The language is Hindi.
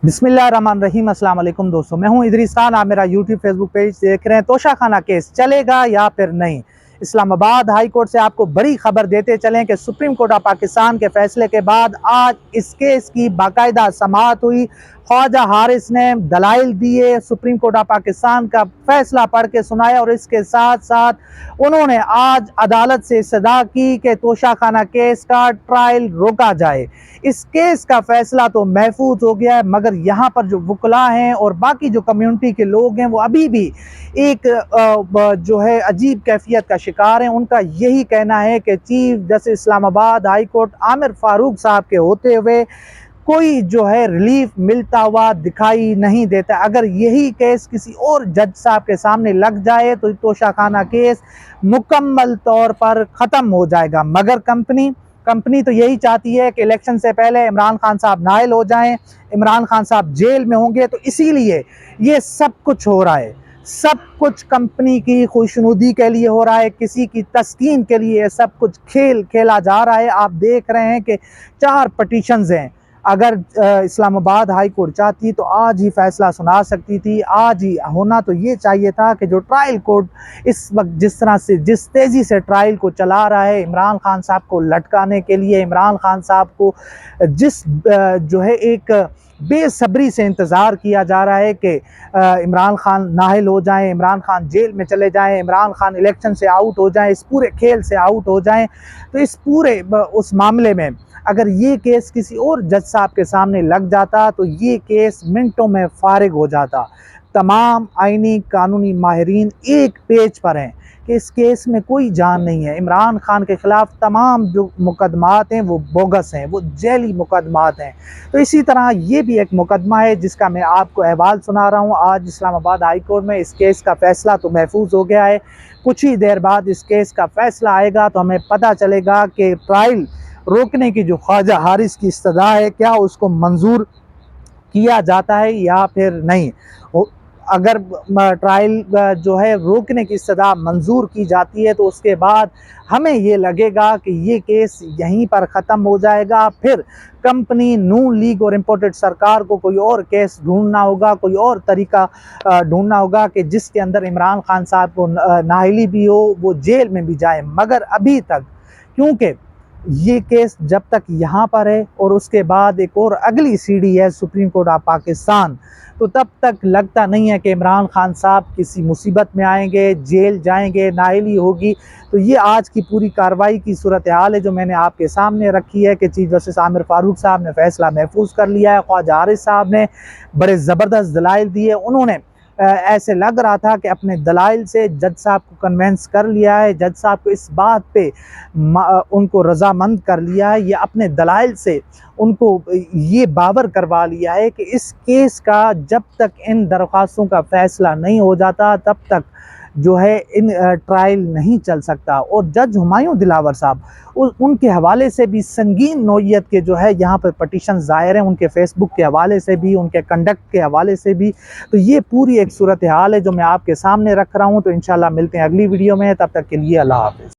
बिस्मिल्लाहिर्रहमानिर्रहीम। अस्सलाम वालेकुम दोस्तों, मैं हूं इदरीस खान। आप मेरा यूट्यूब फेसबुक पेज देख रहे हैं। तोशाखाना केस चलेगा या फिर नहीं। इस्लामाबाद हाई कोर्ट से आपको बड़ी खबर देते चलें कि सुप्रीम कोर्ट ऑफ पाकिस्तान के फैसले के बाद आज इस केस की बाकायदा समाअत हुई। ख्वाजा हारिस ने दलाइल दिए, सुप्रीम कोर्ट ऑफ पाकिस्तान का फैसला पढ़ के सुनाया और इसके साथ साथ उन्होंने आज अदालत से इस्तदा की कि तोशाखाना केस का ट्रायल रोका जाए। इस केस का फैसला तो महफूज हो गया है, मगर यहाँ पर जो वकला हैं और बाकी जो कम्युनिटी के लोग हैं वो अभी भी एक जो है अजीब कैफियत का शिकार हैं। उनका यही कहना है कि chief justice Islamabad high court Aamir Farooq साहब के होते हुए कोई जो है रिलीफ मिलता हुआ दिखाई नहीं देता। अगर यही केस किसी और जज साहब के सामने लग जाए तो तोशाखाना केस मुकम्मल तौर पर ख़त्म हो जाएगा। मगर कंपनी तो यही चाहती है कि इलेक्शन से पहले इमरान खान साहब नाइल हो जाएं, इमरान खान साहब जेल में होंगे, तो इसीलिए ये सब कुछ हो रहा है। सब कुछ कंपनी की खुशनुदी के लिए हो रहा है, किसी की तस्कीन के लिए सब कुछ खेल खेला जा रहा है। आप देख रहे हैं कि 4 पटिशन्स हैं। अगर इस्लामाबाद हाई कोर्ट चाहती तो आज ही फैसला सुना सकती थी। आज ही होना तो ये चाहिए था कि जो ट्रायल कोर्ट इस वक्त जिस तरह से जिस तेज़ी से ट्रायल को चला रहा है, इमरान खान साहब को लटकाने के लिए, इमरान खान साहब को जिस जो है एक बेसब्री से इंतज़ार किया जा रहा है कि इमरान खान नाहल हो जाएं, इमरान खान जेल में चले जाएं, इमरान खान इलेक्शन से आउट हो जाएं, इस पूरे खेल से आउट हो जाएं, तो इस पूरे उस मामले में अगर ये केस किसी और जज साहब के सामने लग जाता तो ये केस मिनटों में फारिग हो जाता। तमाम आईनी कानूनी माहिरीन एक पेज पर हैं कि इस केस में कोई जान नहीं है। इमरान खान के ख़िलाफ़ तमाम जो मुकदमात हैं वो बोगस हैं, वो जेली मुकदमात हैं। तो इसी तरह ये भी एक मुकदमा है जिसका मैं आपको अहवाल सुना रहा हूँ। आज इस्लामाबाद हाई कोर्ट में इस केस का फ़ैसला तो महफूज हो गया है। कुछ ही देर बाद इस केस का फ़ैसला आएगा तो हमें पता चलेगा कि ट्रायल रोकने की जो ख्वाजा हारिस की इस्तदा है, क्या उसको मंजूर किया जाता है या फिर नहीं। अगर ट्रायल जो है रोकने की इस्तदा मंजूर की जाती है तो उसके बाद हमें ये लगेगा कि ये केस यहीं पर ख़त्म हो जाएगा। फिर कंपनी, नून लीग और इम्पोर्टेड सरकार को कोई और केस ढूंढना होगा, कोई और तरीका ढूंढना होगा कि जिसके अंदर इमरान खान साहब को नाअहली भी हो, वो जेल में भी जाए। मगर अभी तक क्योंकि ये केस जब तक यहाँ पर है और उसके बाद एक और अगली सीढ़ी है सुप्रीम कोर्ट ऑफ पाकिस्तान, तो तब तक लगता नहीं है कि इमरान खान साहब किसी मुसीबत में आएंगे, जेल जाएंगे, नाअहली होगी। तो ये आज की पूरी कार्रवाई की सूरत हाल है जो मैंने आपके सामने रखी है कि चीफ जस्टिस आमिर फारूक साहब ने फैसला महफूज कर लिया है। ख्वाजा हारिस साहब ने बड़े ज़बरदस्त दलाइल दिए। उन्होंने ऐसे लग रहा था कि अपने दलाइल से जज साहब को कन्वेंस कर लिया है, जज साहब को इस बात पे उनको रजामंद कर लिया है, या अपने दलाइल से उनको ये बावर करवा लिया है कि इस केस का जब तक इन दरख्वास्तों का फैसला नहीं हो जाता तब तक जो है इन ट्रायल नहीं चल सकता। और जज हुमायूं दिलावर साहब उनके हवाले से भी संगीन नौइयत के जो है यहाँ पर पटिशन ज़ाहिर हैं, उनके फेसबुक के हवाले से भी, उनके कंडक्ट के हवाले से भी। तो ये पूरी एक सूरत हाल है जो मैं आपके सामने रख रहा हूँ। तो इंशाल्लाह मिलते हैं अगली वीडियो में, तब तक के लिए अल्लाह हाफ़िज़।